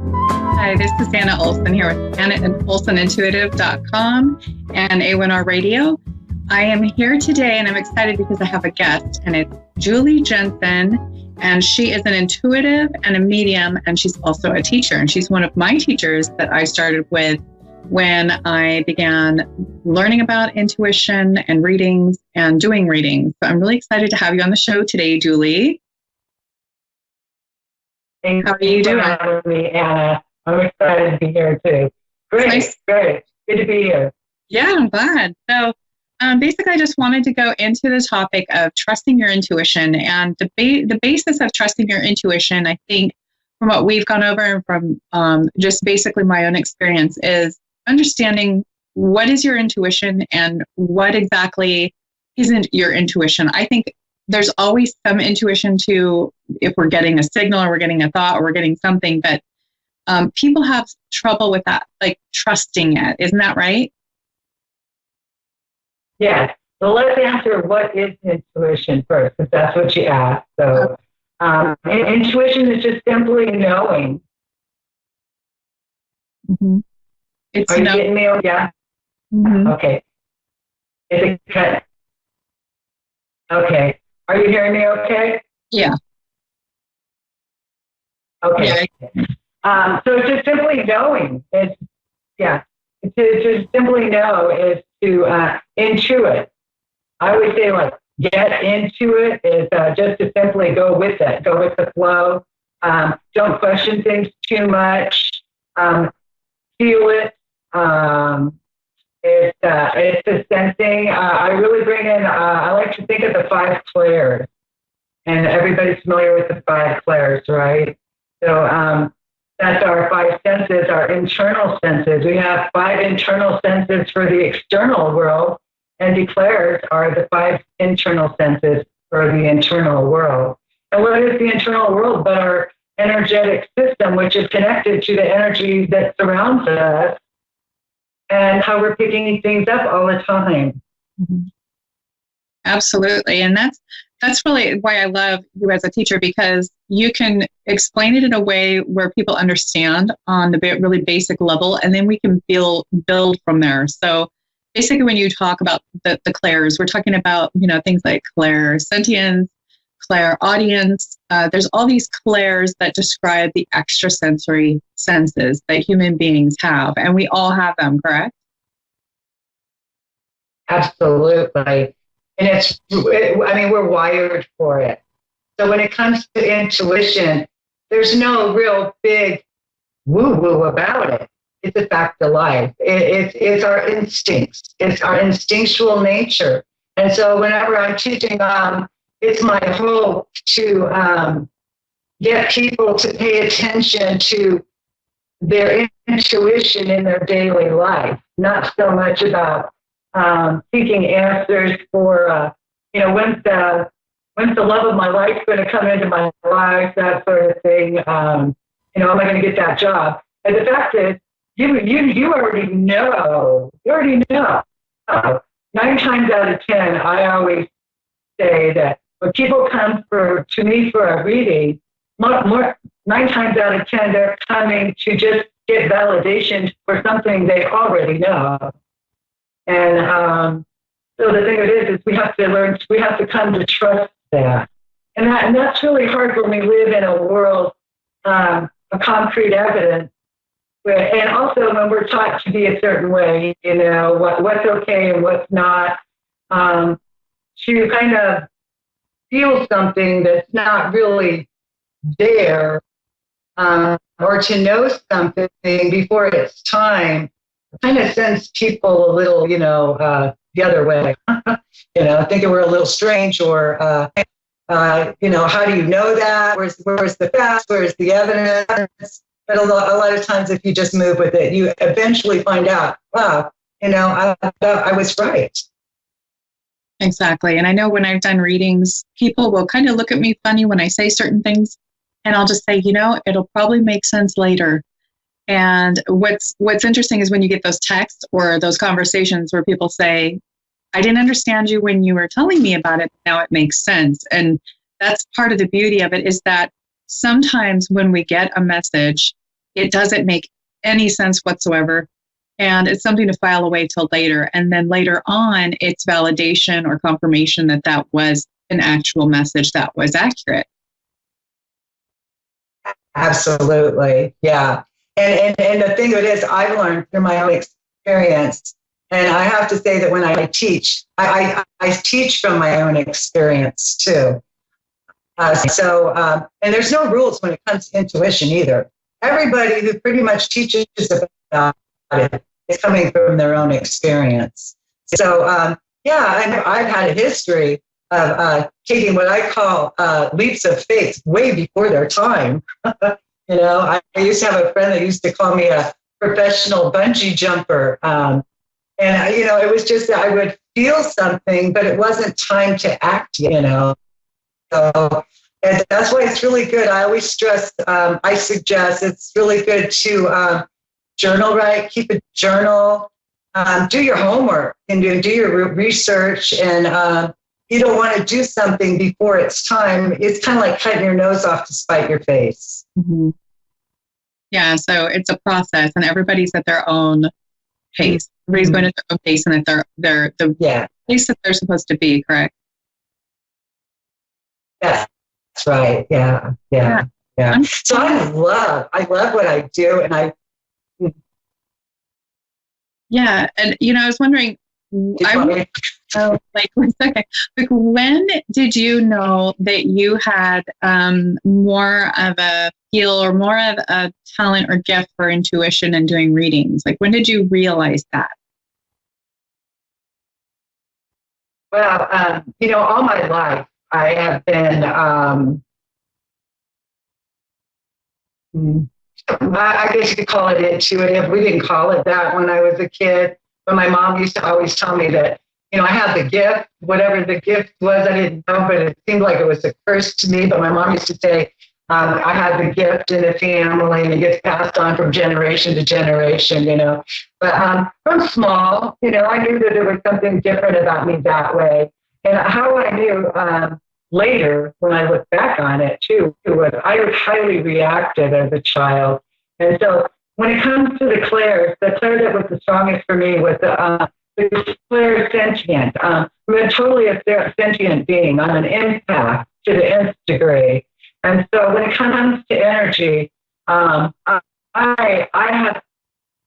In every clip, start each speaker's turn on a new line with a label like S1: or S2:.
S1: Hi, this is Anna Olsen here with Anna and OlsenIntuitive.com and A1R Radio. I am here today and I'm excited because I have a guest, and it's Julie Jensen, and she is an intuitive and a medium, and she's also a teacher. And she's one of my teachers that I started with when I began learning about intuition and readings and doing readings. So I'm really excited to have you on the show today, Julie.
S2: Thanks.
S1: How are you doing?
S2: For having me, Anna. I'm excited to be here too. Great,
S1: nice.
S2: Great. Good to be here.
S1: Yeah, I'm glad. So basically, I just wanted to go into the topic of trusting your intuition. And the basis of trusting your intuition, I think, from what we've gone over and from just basically my own experience, is understanding what is your intuition and what exactly isn't your intuition. I think there's always some intuition to, if we're getting a signal or we're getting a thought or we're getting something, but people have trouble with that, like trusting it. Isn't that right?
S2: Yes. Well, let's answer what is intuition first, if that's what you asked. So intuition is just simply knowing.
S1: Mm-hmm. Are
S2: you getting me? Yeah.
S1: Mm-hmm.
S2: Okay. Is it cut? Okay. Are you hearing me okay?
S1: Yeah.
S2: Okay. Yeah. So it's just simply knowing. To just simply know is to intuit. I would say, like, get into it is just to simply go with it, go with the flow. Don't question things too much. Feel it. It's the sensing. I really bring in, I like to think of the 5 clairs. And everybody's familiar with the 5 clairs, right? So that's our 5 senses, our internal senses. We have 5 internal senses for the external world, and the clairs are the 5 internal senses for the internal world. And what is the internal world but our energetic system, which is connected to the energy that surrounds us and how we're picking things up all the time.
S1: Mm-hmm. Absolutely. And that's really why I love you as a teacher, because you can explain it in a way where people understand on the really basic level, and then we can build from there. So basically, when you talk about the clairs, we're talking about, things like clairsentience, clairaudience. There's all these clairs that describe the extrasensory senses that human beings have, and we all have them, correct?
S2: Absolutely. And we're wired for it. So when it comes to intuition, there's no real big woo-woo about it. It's a fact of life. It's our instincts. It's our instinctual nature. And so whenever I'm teaching, it's my hope to get people to pay attention to their intuition in their daily life, not so much about seeking answers for, when's the love of my life going to come into my life, that sort of thing. Am I going to get that job? And the fact is, you already know. You already know. 9 times out of 10, I always say that when people come to me for a reading, 9 times out of 10, they're coming to just get validation for something they already know. And so the thing of it is we have to come to trust that. And that's really hard when we live in a world of concrete evidence. And also when we're taught to be a certain way, what's okay and what's not, to kind of feel something that's not really there, or to know something before it's time, kind of sends people a little, the other way, thinking we're a little strange, or, how do you know that? Where's the facts? Where's the evidence? But a lot of times, if you just move with it, you eventually find out, wow, I was right.
S1: Exactly. And I know when I've done readings, people will kind of look at me funny when I say certain things, and I'll just say, it'll probably make sense later. And what's interesting is when you get those texts or those conversations where people say, I didn't understand you when you were telling me about it. Now it makes sense. And that's part of the beauty of it, is that sometimes when we get a message, it doesn't make any sense whatsoever. And it's something to file away till later. And then later on, it's validation or confirmation that that was an actual message that was accurate.
S2: Absolutely. Yeah. And the thing of it is, I've learned through my own experience, and I have to say that when I teach, I teach from my own experience too. And there's no rules when it comes to intuition either. Everybody who pretty much teaches about it is coming from their own experience. So, I've had a history of taking what I call leaps of faith way before their time. I used to have a friend that used to call me a professional bungee jumper. It was just that I would feel something, but it wasn't time to act, So, and that's why it's really good. I always stress, I suggest it's really good to journal, right? Keep a journal, do your homework and do your research. And you don't want to do something before it's time. It's kind of like cutting your nose off to spite your face.
S1: Mm-hmm. Yeah, so it's a process, and everybody's at their own pace. Everybody's going at their own pace, and at their place that they're supposed to be. Correct?
S2: Yeah, that's right. Yeah. So I love what I do, and
S1: Yeah, and I was wondering, one second. Like, when did you know that you had more of a feel or more of a talent or gift for intuition and doing readings? Like, when did you realize that?
S2: Well, all my life I have been, I guess you could call it intuitive. We didn't call it that when I was a kid. But my mom used to always tell me that, I had the gift, whatever the gift was, I didn't know, but it seemed like it was a curse to me. But my mom used to say, I had the gift in the family, and it gets passed on from generation to generation, But from small, I knew that there was something different about me that way. And how I knew later, when I look back on it too, was I was highly reactive as a child. And so when it comes to the clairs that was the strongest for me was the clairsentient. I'm totally a sentient being. I'm an empath to the nth degree. And so when it comes to energy, I have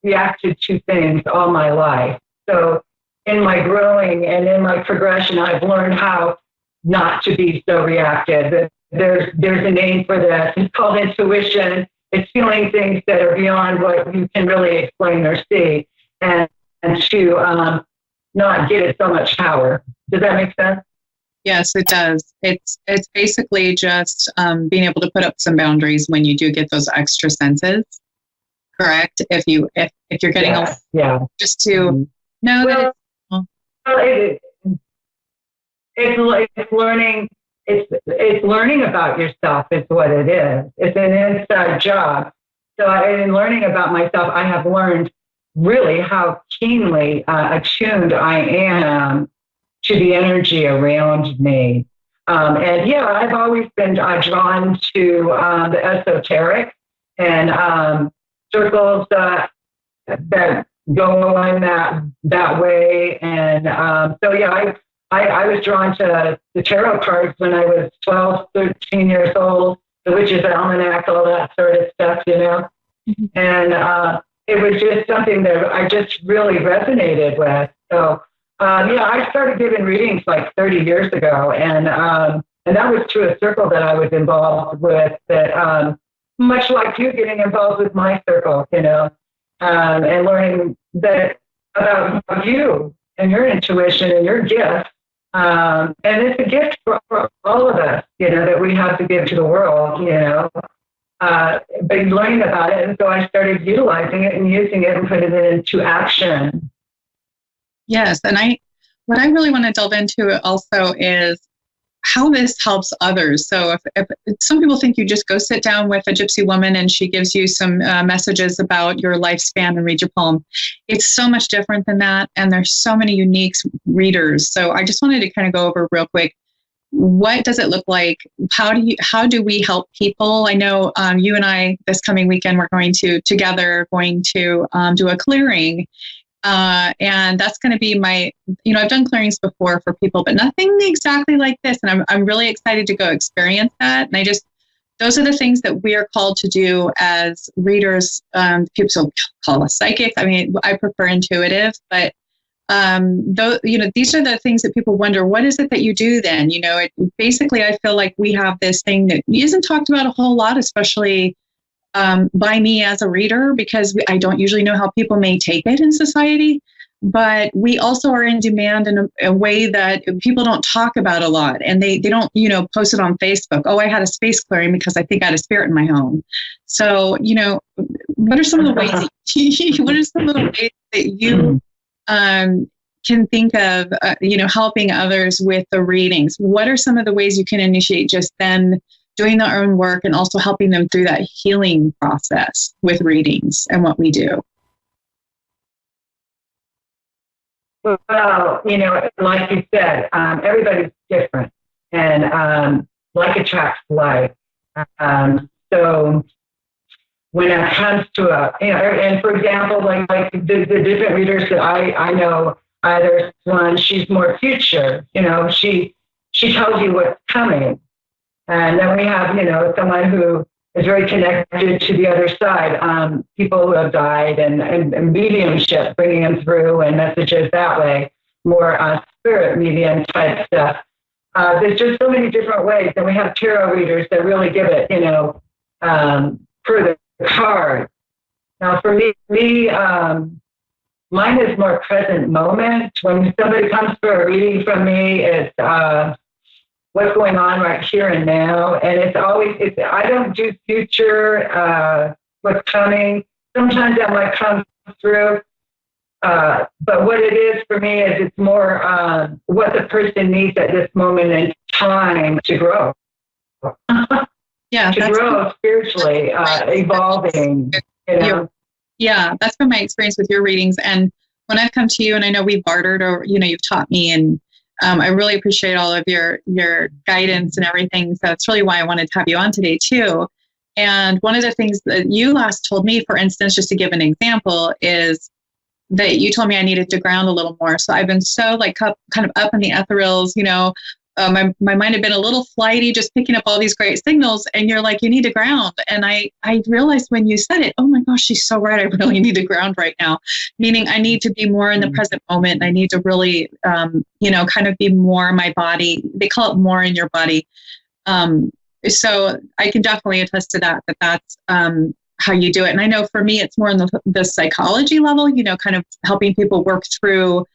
S2: reacted to things all my life. So in my growing and in my progression, I've learned how not to be so reactive. There's a name for this. It's called intuition. It's feeling things that are beyond what you can really explain or see, and to not give it so much power. Does that make sense?
S1: Yes, it does. It's basically just being able to put up some boundaries when you do get those extra senses. Correct? If you're getting just to know that
S2: it's learning. It's learning about yourself is what it is. It's an inside job. So in learning about myself, I have learned really how keenly attuned I am to the energy around me. I've always been drawn to the esoteric and circles that go on that way. And I was drawn to the tarot cards when I was 12, 13 years old, the Witch's Almanac, all that sort of stuff, Mm-hmm. And it was just something that I just really resonated with. So, I started giving readings like 30 years ago, and that was through a circle that I was involved with that, much like you getting involved with my circle, and learning that about you and your intuition and your gift. And it's a gift for all of us, that we have to give to the world, but learning about it. And so I started utilizing it and using it and putting it into action.
S1: Yes. And what I really want to delve into also is how this helps others. So if some people think you just go sit down with a gypsy woman and she gives you some messages about your lifespan and read your poem, it's so much different than that. And there's so many unique readers. So I just wanted to kind of go over real quick what does it look like? How do we help people? I know you and I this coming weekend we're going to do a clearing, and that's going to be I've done clearings before for people, but nothing exactly like this, and I'm really excited to go experience that. And those are the things that we are called to do as readers. People call us psychics. I mean, I prefer intuitive, but these are the things that people wonder, what is it that you do then? Basically, I feel like we have this thing that isn't talked about a whole lot, especially by me as a reader, because I don't usually know how people may take it in society. But we also are in demand in a way that people don't talk about a lot. And they don't, post it on Facebook. Oh, I had a space clearing because I think I had a spirit in my home. So, what are some of the ways that you can think of, helping others with the readings? What are some of the ways you can initiate just them doing their own work and also helping them through that healing process with readings and what we do?
S2: Well, like you said, everybody's different, and like attracts like. So when it comes to and for example, like the different readers that I know, there's one, she's more future, she tells you what's coming. And then we have, someone who is very connected to the other side, people who have died and mediumship, bringing them through and messages that way, more spirit medium type stuff. There's just so many different ways. And we have tarot readers that really give it, for the card. Now, for me, mine is more present moment. When somebody comes for a reading from me, it's what's going on right here and now. And I don't do future, what's coming. Sometimes that might come through. But what it is for me is it's more what the person needs at this moment in time to grow.
S1: Yeah,
S2: to grow spiritually, evolving.
S1: Yeah, that's been my experience with your readings. And when I've come to you, and I know we've bartered, or you've taught me, and I really appreciate all of your guidance and everything. So that's really why I wanted to have you on today too. And one of the things that you last told me, for instance, just to give an example, is that you told me I needed to ground a little more. So I've been so kind of up in the ethereals, my mind had been a little flighty, just picking up all these great signals. And you're like, you need to ground. And I realized when you said it, oh my gosh, she's so right. I really need to ground right now. Meaning I need to be more in the present moment. I need to really, kind of be more in my body. They call it more in your body. So I can definitely attest to that that's how you do it. And I know for me, it's more in the psychology level, kind of helping people work through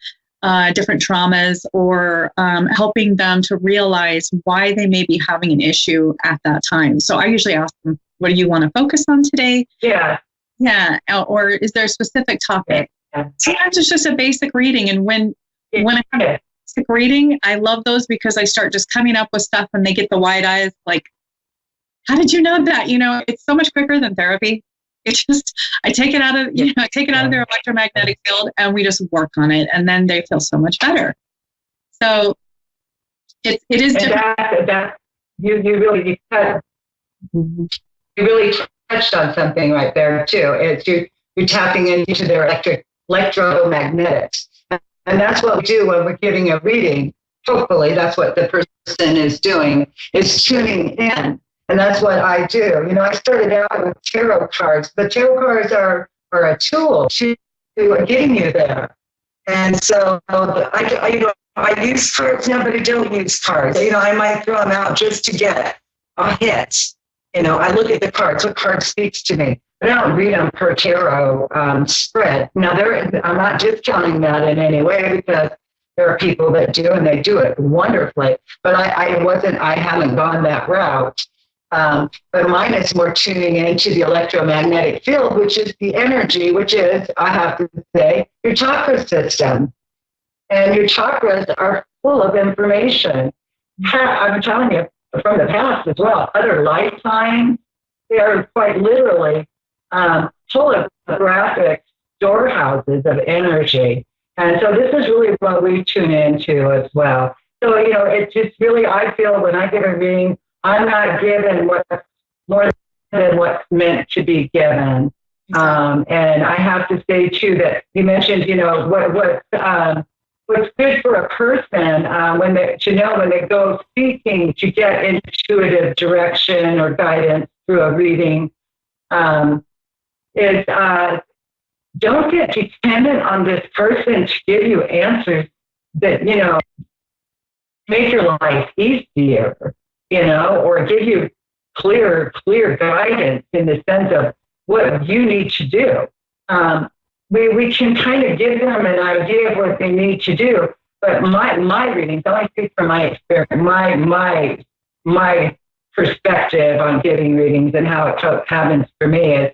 S1: different traumas, or helping them to realize why they may be having an issue at that time. So I usually ask them, what do you want to focus on today?
S2: Yeah.
S1: Yeah. Or is there a specific topic? Yeah. Sometimes it's just a basic reading. And when I have a basic reading, I love those because I start just coming up with stuff and they get the wide eyes like, how did you know that? It's so much quicker than therapy. It's just, I take it out of their electromagnetic field and we just work on it, and then they feel so much better. So it is different.
S2: You really touched on something right there too. It's you're tapping into their electromagnetics, and that's what we do when we're giving a reading. Hopefully, that's what the person is doing, is tuning in. And that's what I do. I started out with tarot cards. The tarot cards are a tool to getting you there. And so I use cards now, but I don't use cards. I might throw them out just to get a hit. I look at the cards. What card speaks to me? But I don't read them per tarot spread. Now, I'm not discounting that in any way, because there are people that do, and they do it wonderfully. But I haven't gone that route. But mine is more tuning into the electromagnetic field, which is the energy, which is, I have to say, your chakra system. And your chakras are full of information. I'm telling you, from the past as well, other lifetimes, they are quite literally full of graphic storehouses of energy. And so this is really what we tune into as well. So, it's just really, I feel when I give a reading, I'm not given what's more than what's meant to be given. And I have to say too that you mentioned, what's good for a person when they go seeking to get intuitive direction or guidance through a reading is don't get dependent on this person to give you answers that make your life easier, or give you clear guidance in the sense of what you need to do. We can kind of give them an idea of what they need to do, but my readings, I speak from my experience, my perspective on giving readings and how it happens for me is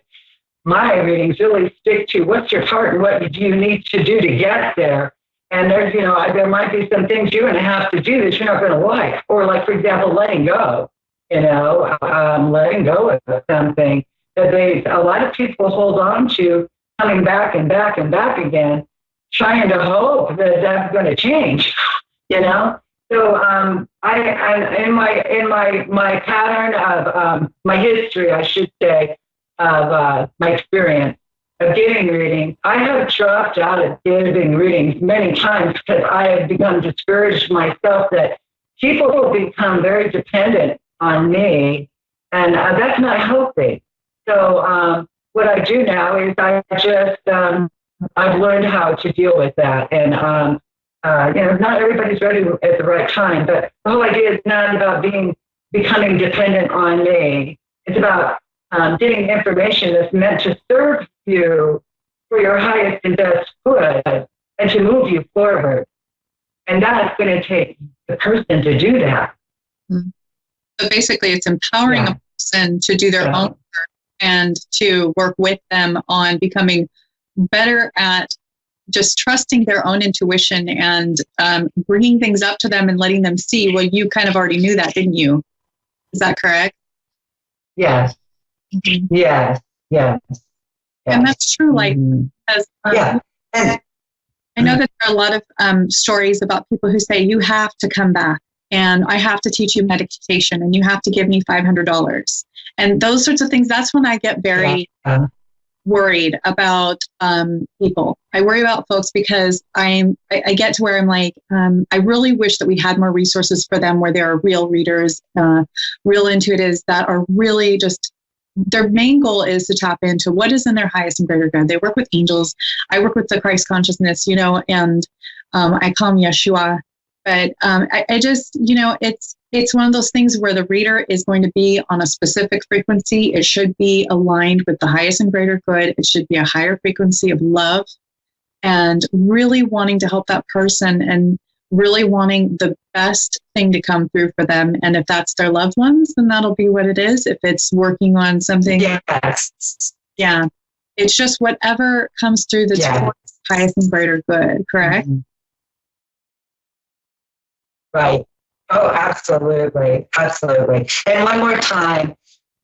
S2: my readings really stick to what's your heart and what do you need to do to get there. And there's, there might be some things you're going to have to do that you're not going to like, or like, for example, letting go, letting go of something that a lot of people hold on to, coming back and back and back again, trying to hope that that's going to change, So I in my pattern of my history, I should say, of my experience of giving readings, I have dropped out of giving readings many times because I have become discouraged myself that people will become very dependent on me, and that's not healthy. So what I do now is I just I've learned how to deal with that, and not everybody's ready at the right time, but the whole idea is not about becoming dependent on me. It's about getting information that's meant to serve you for your highest and best good and to move you forward. And that's going to take the person to do that.
S1: So basically, it's empowering a person to do their own work and to work with them on becoming better at just trusting their own intuition and bringing things up to them and letting them see, well, you kind of already knew that, didn't you? Is that correct?
S2: Yes. Mm-hmm. Yes.
S1: And that's true. Like, because I know that there are a lot of stories about people who say, you have to come back and I have to teach you meditation and you have to give me $500. And those sorts of things, that's when I get very worried about people. I worry about folks because I get to where I'm like, I really wish that we had more resources for them where there are real readers, real intuitives that are really just, their main goal is to tap into what is in their highest and greater good. They work with angels. I work with the Christ consciousness, and I call them Yeshua. But I just, it's one of those things where the reader is going to be on a specific frequency. It should be aligned with the highest and greater good. It should be a higher frequency of love and really wanting to help that person and really wanting the best thing to come through for them. And if that's their loved ones, then that'll be what it is. If it's working on something, it's just whatever comes through the highest and greater good, correct?
S2: Mm-hmm. Right. Oh, absolutely. Absolutely. And one more time,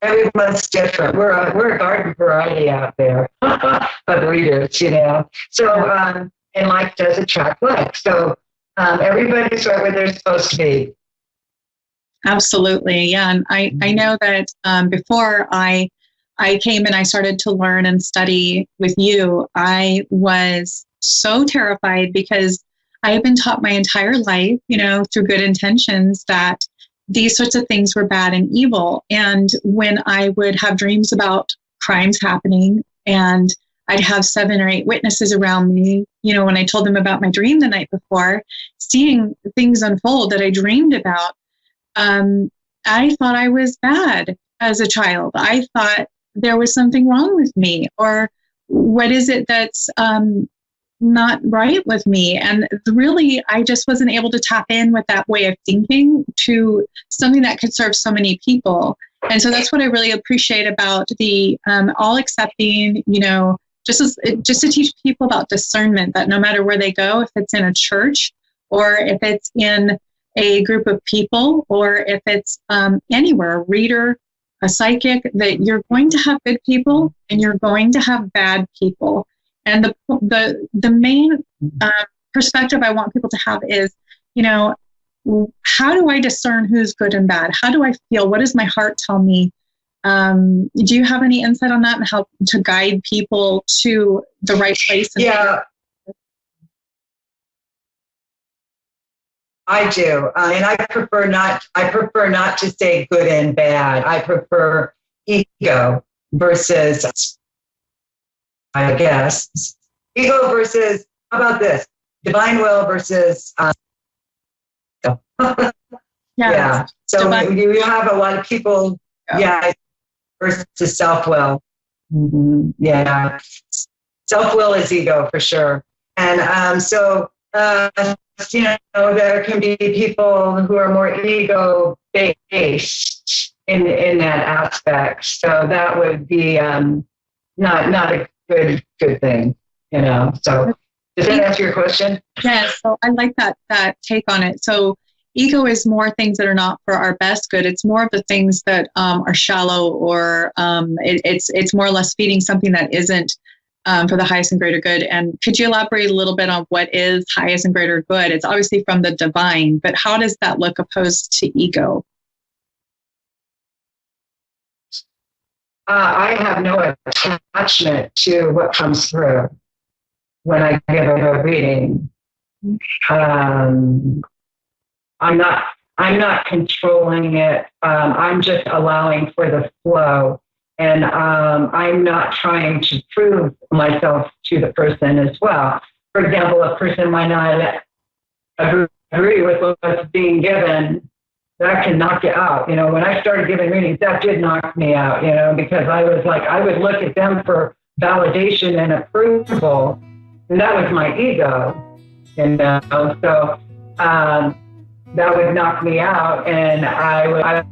S2: everyone's different. We're a garden variety out there of readers, So, and like does attract like. So everybody's right where they're supposed to be.
S1: Absolutely. Yeah. And I know that before I came and I started to learn and study with you, I was so terrified because I have been taught my entire life, through good intentions, that these sorts of things were bad and evil. And when I would have dreams about crimes happening and I'd have 7 or 8 witnesses around me, when I told them about my dream the night before, seeing things unfold that I dreamed about, I thought I was bad as a child. I thought there was something wrong with me, or what is it that's not right with me? And really, I just wasn't able to tap in with that way of thinking to something that could serve so many people. And so that's what I really appreciate about the all accepting, just to teach people about discernment, that no matter where they go, if it's in a church or if it's in a group of people or if it's anywhere, a reader, a psychic, that you're going to have good people and you're going to have bad people. And the main perspective I want people to have is, how do I discern who's good and bad? How do I feel? What does my heart tell me? Do you have any insight on that and help to guide people to the right place?
S2: Yeah, I do. And I prefer not to say good and bad. I prefer ego versus, I guess, ego versus, how about this? Divine will versus, yeah. So you have a lot of people, versus self-will. Mm-hmm. Yeah. Self-will is ego for sure. And there can be people who are more ego-based in that aspect. So that would be not a good thing, So does that answer your question?
S1: Yeah, so I like that take on it. So ego is more things that are not for our best good. It's more of the things that are shallow, or it's more or less feeding something that isn't for the highest and greater good. And could you elaborate a little bit on what is highest and greater good? It's obviously from the divine, but how does that look opposed to ego?
S2: I have no attachment to what comes through when I give a reading. I'm not controlling it. I'm just allowing for the flow. And I'm not trying to prove myself to the person as well. For example, a person might not agree with what's being given. That can knock you out. When I started giving readings, that did knock me out, because I was like, I would look at them for validation and approval. And that was my ego, So that would knock me out, and I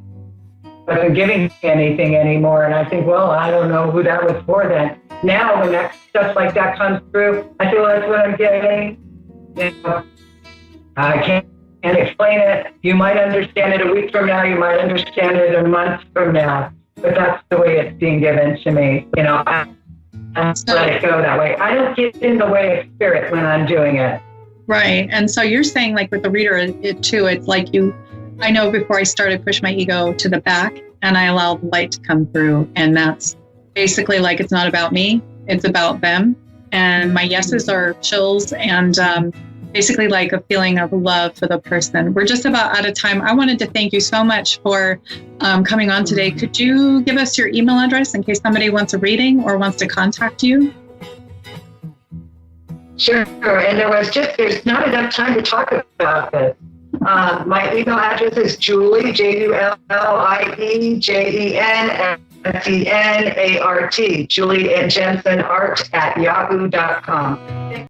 S2: wasn't giving anything anymore. And I think, well, I don't know who that was for then. Now, when that stuff like that comes through, I feel that's what I'm getting. I can't explain it. You might understand it a week from now. You might understand it a month from now. But that's the way it's being given to me. I let it go that way. I don't get in the way of spirit when I'm doing it.
S1: Right. And so you're saying, like with the reader, it's like I know before I started, push my ego to the back and I allow the light to come through. And that's basically like, it's not about me, it's about them. And my yeses are chills and basically like a feeling of love for the person. We're just about out of time. I wanted to thank you so much for coming on today. Could you give us your email address in case somebody wants a reading or wants to contact you?
S2: Sure. And there's not enough time to talk about this. My email address is Julie, JULIE, JENSENART, Julie and Jensen Art @yahoo.com.